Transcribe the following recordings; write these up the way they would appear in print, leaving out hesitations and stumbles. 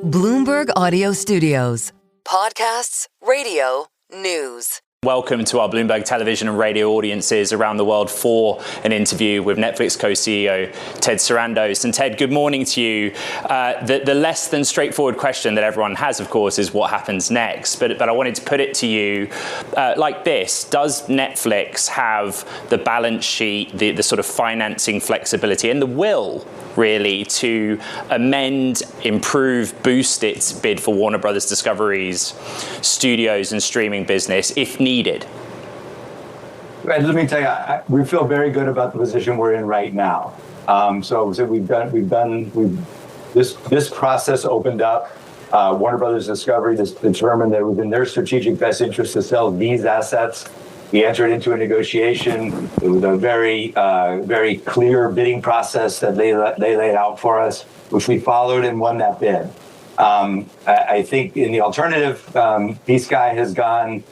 Bloomberg Audio Studios. Podcasts, radio, news. Welcome to our Bloomberg Television and radio audiences around the world for an interview with Netflix co-CEO Ted Sarandos. And Ted, good morning to you. The less than straightforward question that everyone has, of course, is what happens next. But I wanted to put it to you like this. Does Netflix have the balance sheet, the sort of financing flexibility and the will, really, to amend, improve, boost its bid for Warner Brothers Discovery's studios and streaming business if needed? Let me tell you, we feel very good about the position we're in right now. So this process opened up. Warner Brothers Discovery determined that it was in their strategic best interest to sell these assets. We entered into a negotiation. It was a very clear bidding process that they laid out for us, which we followed and won that bid. I think in the alternative, B-Sky has gone,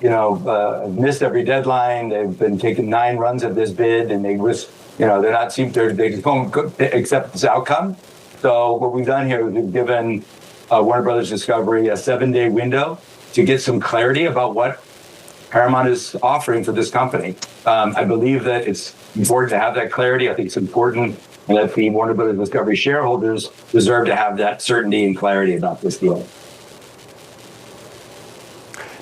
missed every deadline. They've been taking 9 runs at this bid, and they just don't accept this outcome. So what we've done here is we've given Warner Brothers Discovery a 7-day window to get some clarity about what Paramount is offering for this company. I believe that it's important to have that clarity. I think it's important that the Warner Brothers Discovery shareholders deserve to have that certainty and clarity about this deal.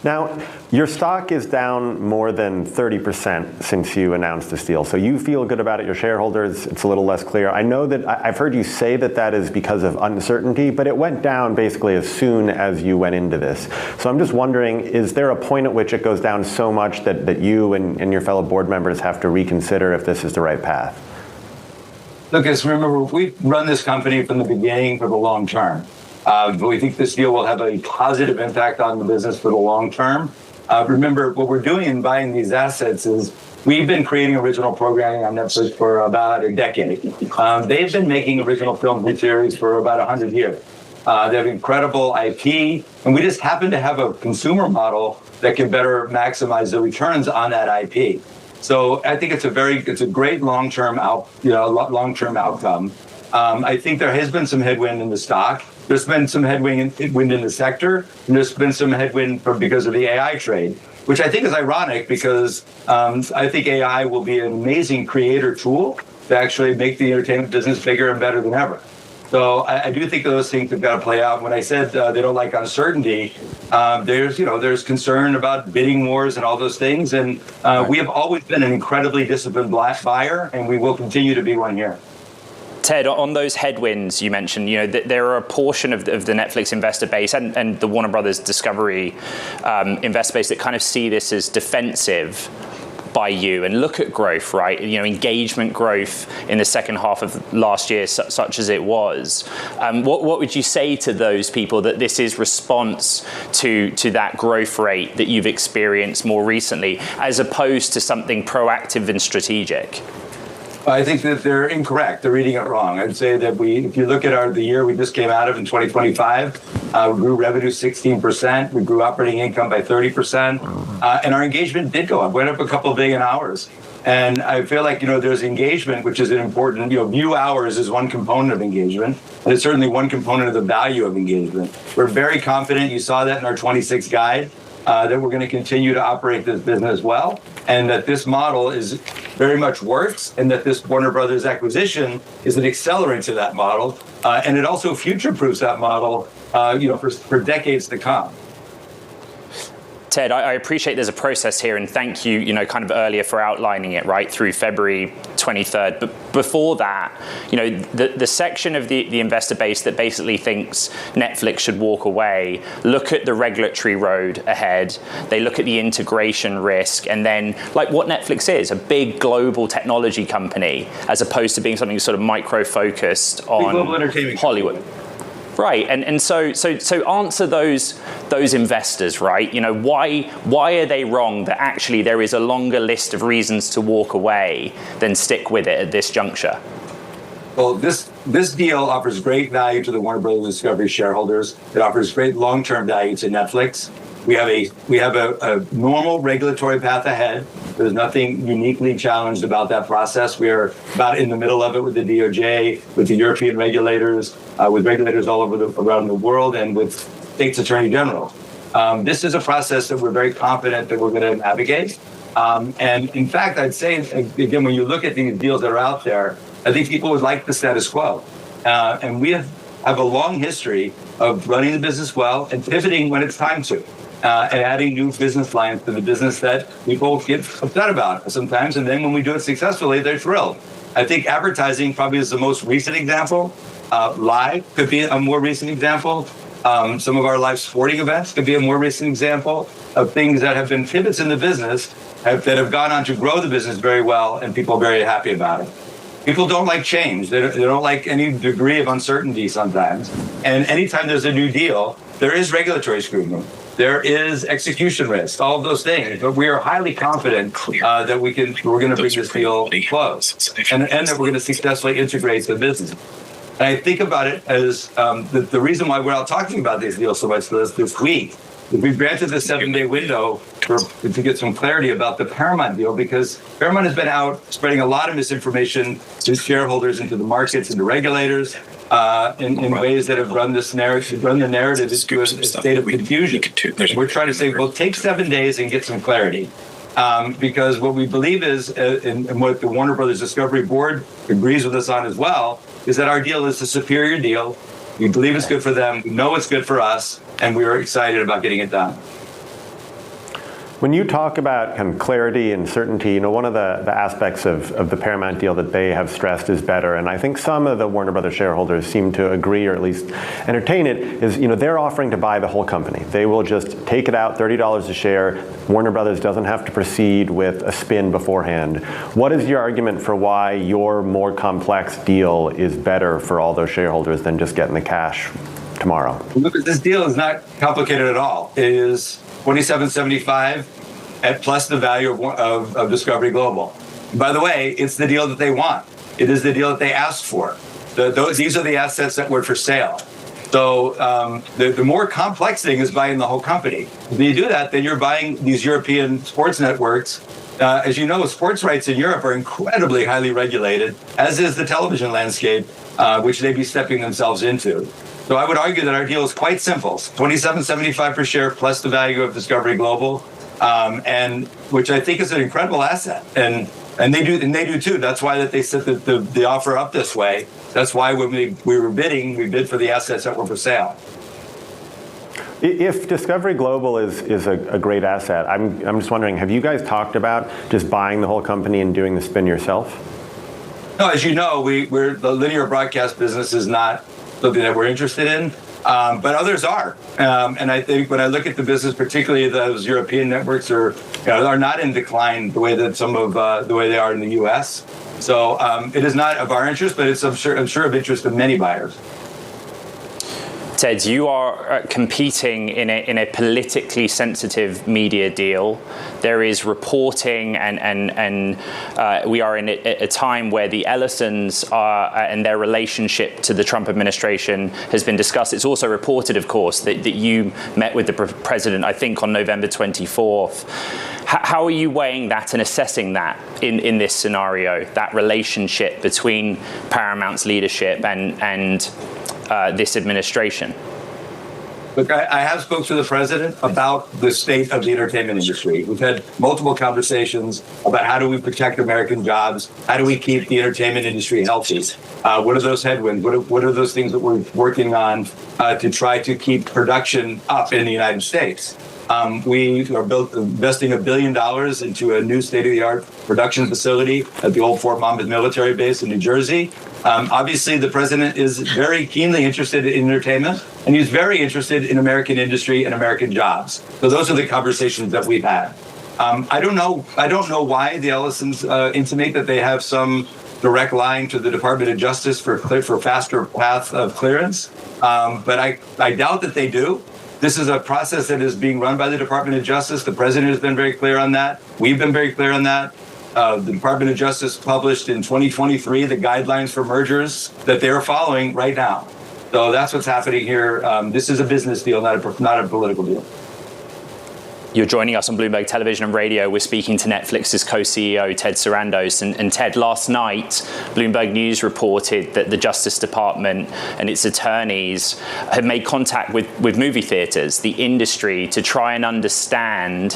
Now, your stock is down more than 30% since you announced this deal. So you feel good about it. Your shareholders, it's a little less clear. I know that I've heard you say that is because of uncertainty, but it went down basically as soon as you went into this. So I'm just wondering, is there a point at which it goes down so much that you and your fellow board members have to reconsider if this is the right path? Look, remember, we've run this company from the beginning for the long term. But we think this deal will have a positive impact on the business for the long term. Remember, what we're doing in buying these assets is we've been creating original programming on Netflix for about a decade. They've been making original films and series for about 100 years. They have incredible IP, and we just happen to have a consumer model that can better maximize the returns on that IP. So I think it's a great long-term outcome. I think there has been some headwind in the stock. There's been some headwind in the sector, and there's been some headwind because of the AI trade, which I think is ironic because I think AI will be an amazing creator tool to actually make the entertainment business bigger and better than ever. So I do think those things have got to play out. When I said they don't like uncertainty, there's concern about bidding wars and all those things, and we have always been an incredibly disciplined buyer, and we will continue to be one here. Ted, on those headwinds you mentioned, there are a portion of the Netflix investor base and the Warner Brothers Discovery investor base that kind of see this as defensive by you and look at growth, right? Engagement growth in the second half of last year, such as it was. What would you say to those people that this is response to that growth rate that you've experienced more recently, as opposed to something proactive and strategic? I think that they're incorrect. They're reading it wrong. I'd say that if you look at the year we just came out of in 2025, we grew revenue 16%. We grew operating income by 30%. And our engagement did go up, went up a couple of billion hours. And I feel like, there's engagement, which is an important, view hours is one component of engagement. And it's certainly one component of the value of engagement. We're very confident. You saw that in our 26 guide. That we're going to continue to operate this business well, and that this model is very much works, and that this Warner Brothers acquisition is an accelerant to that model, and it also future-proofs that model, for decades to come. Ted, I appreciate there's a process here, and thank you, kind of earlier for outlining it, right, through February 23rd. But before that, the section of the investor base that basically thinks Netflix should walk away, look at the regulatory road ahead, they look at the integration risk, and then, like what Netflix is, a big global technology company, as opposed to being something sort of micro-focused on global entertainment Hollywood. Right, and so answer those investors, right? Why are they wrong that actually there is a longer list of reasons to walk away than stick with it at this juncture? Well, this deal offers great value to the Warner Brothers Discovery shareholders. It offers great long-term value to Netflix. We have a normal regulatory path ahead. There's nothing uniquely challenged about that process. We are about in the middle of it with the DOJ, with the European regulators, with regulators all over around the world, and with states' attorney general. This is a process that we're very confident that we're going to navigate. And in fact, I'd say, again, when you look at these deals that are out there, I think people would like the status quo. And we have a long history of running the business well and pivoting when it's time to, and adding new business lines to the business that people get upset about sometimes. And then when we do it successfully, they're thrilled. I think advertising probably is the most recent example. Live could be a more recent example. Some of our live sporting events could be a more recent example of things that have been pivots in the business that have gone on to grow the business very well, and people are very happy about it. People don't like change. They don't like any degree of uncertainty sometimes. And anytime there's a new deal, there is regulatory scrutiny. There is execution risk, all of those things. But we are highly confident that we're going to bring this deal close, and that we're going to successfully integrate the business. And I think about it as the reason why we're out talking about these deals so much this week. We've granted the 7-day window to get some clarity about the Paramount deal, because Paramount has been out spreading a lot of misinformation to shareholders, into the markets, and to regulators in ways that have run the narrative into a state of confusion. We're trying to say, well, take 7 days and get some clarity. Because what we believe is, and what the Warner Brothers Discovery Board agrees with us on as well, is that our deal is a superior deal. We believe it's good for them. We know it's good for us, and we are excited about getting it done. When you talk about kind of clarity and certainty, one of the aspects of the Paramount deal that they have stressed is better, and I think some of the Warner Brothers shareholders seem to agree, or at least entertain it, is they're offering to buy the whole company. They will just take it out, $30 a share. Warner Brothers doesn't have to proceed with a spin beforehand. What is your argument for why your more complex deal is better for all those shareholders than just getting the cash tomorrow? Look, this deal is not complicated at all. It is $27.75 at plus the value of Discovery Global. By the way, it's the deal that they want. It is the deal that they asked for. These are the assets that were for sale. So the more complex thing is buying the whole company. When you do that, then you're buying these European sports networks. As you know, sports rights in Europe are incredibly highly regulated, as is the television landscape, which they'd be stepping themselves into. So I would argue that our deal is quite simple: $27.75 per share plus the value of Discovery Global, and which I think is an incredible asset. And they do too. That's why that they set the offer up this way. That's why when we were bidding, we bid for the assets that were for sale. If Discovery Global is a great asset, I'm just wondering, have you guys talked about just buying the whole company and doing the spin yourself? No, as you know, the linear broadcast business is not something that we're interested in, but others are. And I think when I look at the business, particularly those European networks are not in decline the way that the way they are in the U.S. So it is not of our interest, but it's I'm sure of interest of many buyers. Ted, you are competing in a politically sensitive media deal. There is reporting, and we are in a time where the Ellisons and their relationship to the Trump administration has been discussed. It's also reported, of course, that you met with the president, I think, on November 24th. How are you weighing that and assessing that in this scenario, that relationship between Paramount's leadership and this administration? Look, I have spoken to the president about the state of the entertainment industry. We've had multiple conversations about how do we protect American jobs? How do we keep the entertainment industry healthy? What are those headwinds? What are those things that we're working on to try to keep production up in the United States? We are investing $1 billion into a new state-of-the-art production facility at the old Fort Monmouth military base in New Jersey. Obviously, the president is very keenly interested in entertainment, and he's very interested in American industry and American jobs. So those are the conversations that we've had. I don't know why the Ellisons intimate that they have some direct line to the Department of Justice for faster path of clearance, but I doubt that they do. This is a process that is being run by the Department of Justice. The president has been very clear on that. We've been very clear on that. The Department of Justice published in 2023 the guidelines for mergers that they're following right now. So that's what's happening here. This is a business deal, not a political deal. You're joining us on Bloomberg Television and Radio. We're speaking to Netflix's co-CEO, Ted Sarandos. And Ted, last night, Bloomberg News reported that the Justice Department and its attorneys have made contact with movie theaters, the industry, to try and understand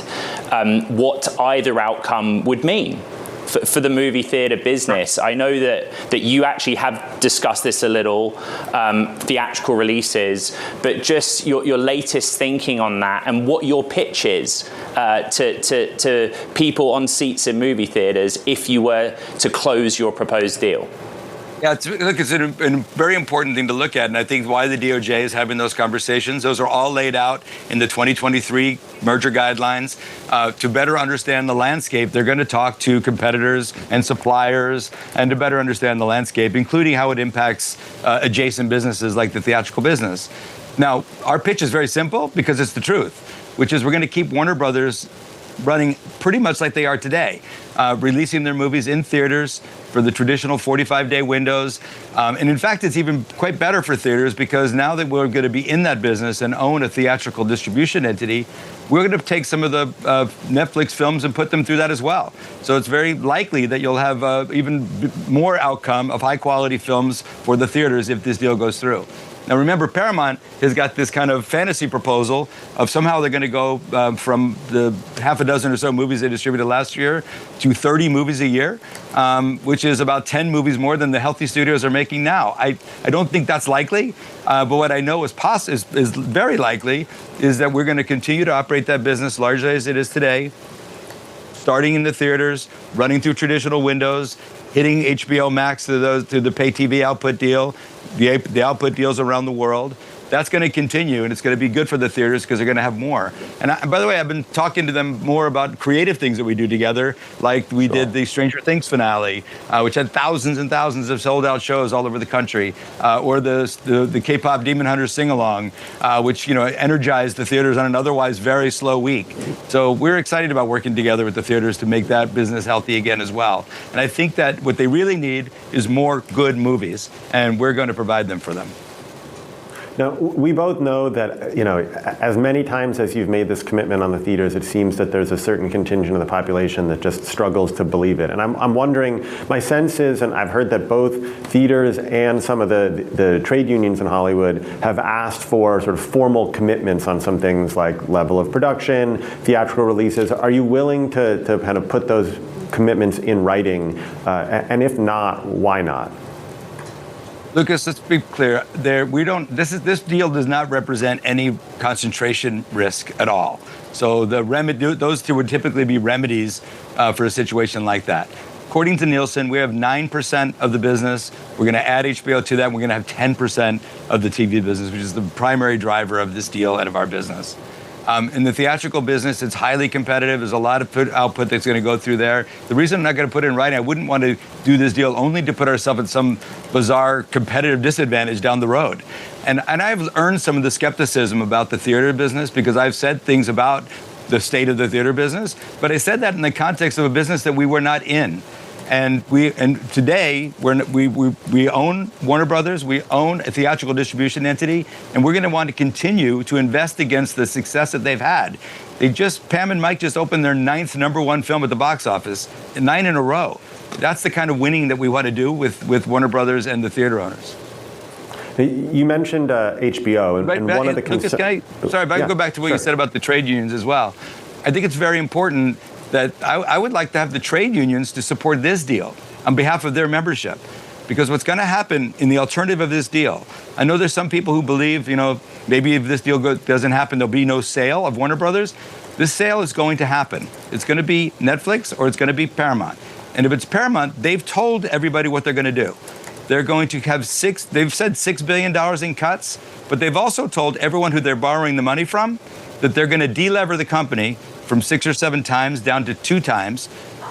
what either outcome would mean for the movie theater business. I know that you actually have discussed this a little, theatrical releases, but just your latest thinking on that and what your pitch is to people on seats in movie theaters if you were to close your proposed deal. Yeah, it's a very important thing to look at, and I think why the DOJ is having those conversations. Those are all laid out in the 2023 merger guidelines. To better understand the landscape, they're going to talk to competitors and suppliers, and to better understand the landscape, including how it impacts adjacent businesses like the theatrical business. Now, our pitch is very simple because it's the truth, which is we're going to keep Warner Brothers running pretty much like they are today, releasing their movies in theaters for the traditional 45-day windows. And in fact, it's even quite better for theaters because now that we're going to be in that business and own a theatrical distribution entity, we're going to take some of the Netflix films and put them through that as well. So it's very likely that you'll have even more outcome of high-quality films for the theaters if this deal goes through. Now, remember, Paramount has got this kind of fantasy proposal of somehow they're going to go from the half a dozen or so movies they distributed last year to 30 movies a year, which is about 10 movies more than the healthy studios are making now. I don't think that's likely, but what I know is very likely is that we're going to continue to operate that business largely as it is today, starting in the theaters, running through traditional windows, hitting HBO Max to the pay TV output deal, the output deals around the world. That's going to continue, and it's going to be good for the theaters because they're going to have more. And by the way, I've been talking to them more about creative things that we do together, like we did the Stranger Things finale, which had thousands and thousands of sold-out shows all over the country, or the K-pop Demon Hunter sing-along, which energized the theaters on an otherwise very slow week. So we're excited about working together with the theaters to make that business healthy again as well. And I think that what they really need is more good movies, and we're going to provide them for them. Now, we both know that, as many times as you've made this commitment on the theaters, it seems that there's a certain contingent of the population that just struggles to believe it. And I'm wondering, my sense is, and I've heard that both theaters and some of the trade unions in Hollywood have asked for sort of formal commitments on some things like level of production, theatrical releases. Are you willing to kind of put those commitments in writing? And if not, why not? Lucas, let's be clear. This deal does not represent any concentration risk at all. So those two would typically be remedies for a situation like that. According to Nielsen, we have 9% of the business. We're going to add HBO to that. And we're going to have 10% of the TV business, which is the primary driver of this deal and of our business. In the theatrical business, it's highly competitive. There's a lot of output that's going to go through there. The reason I'm not going to put it in writing, I wouldn't want to do this deal only to put ourselves at some bizarre competitive disadvantage down the road. And I've earned some of the skepticism about the theater business because I've said things about the state of the theater business, but I said that in the context of a business that we were not in. And today we own Warner Brothers, we own a theatrical distribution entity, and we're going to want to continue to invest against the success that they've had. Pam and Mike just opened their 9th #1 film at the box office, 9 in a row. That's the kind of winning that we want to do with Warner Brothers and the theater owners. You mentioned HBO, and one of the Lucas, I can go back to what you said about the trade unions as well. I think it's very important that I would like to have the trade unions to support this deal on behalf of their membership. Because what's going to happen in the alternative of this deal, I know there's some people who believe, maybe if this deal doesn't happen, there'll be no sale of Warner Brothers. This sale is going to happen. It's going to be Netflix or it's going to be Paramount. And if it's Paramount, they've told everybody what they're going to do. They're going to have they've said $6 billion in cuts, but they've also told everyone who they're borrowing the money from that they're going to delever the company from 6 or 7 times down to 2 times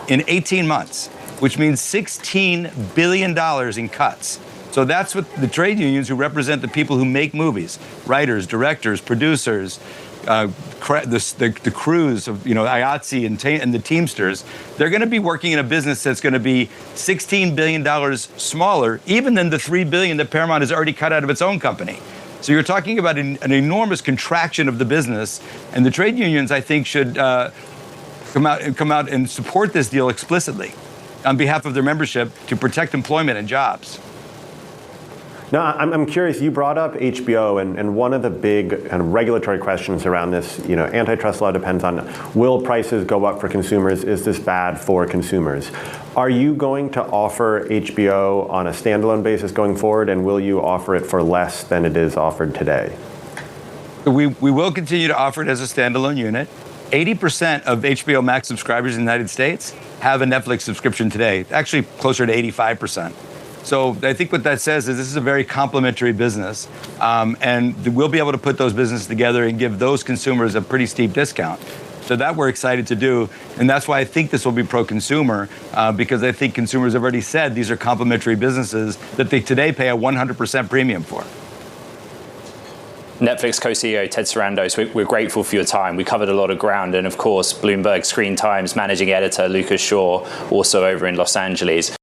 in 18 months, which means $16 billion in cuts. So that's what the trade unions who represent the people who make movies, writers, directors, producers, the crews of IATSE and the Teamsters, they're going to be working in a business that's going to be $16 billion smaller, even than the $3 billion that Paramount has already cut out of its own company. So you're talking about an enormous contraction of the business, and the trade unions, I think, should come out and support this deal explicitly on behalf of their membership to protect employment and jobs. No, I'm curious. You brought up HBO, and one of the big kind of regulatory questions around this, antitrust law depends on, will prices go up for consumers? Is this bad for consumers? Are you going to offer HBO on a standalone basis going forward, and will you offer it for less than it is offered today? We will continue to offer it as a standalone unit. 80% of HBO Max subscribers in the United States have a Netflix subscription today, actually closer to 85%. So I think what that says is this is a very complementary business, and we'll be able to put those businesses together and give those consumers a pretty steep discount. So that we're excited to do, and that's why I think this will be pro-consumer, because I think consumers have already said these are complementary businesses that they today pay a 100% premium for. Netflix co-CEO Ted Sarandos, we're grateful for your time. We covered a lot of ground, and of course, Bloomberg Screen Times managing editor Lucas Shaw, also over in Los Angeles.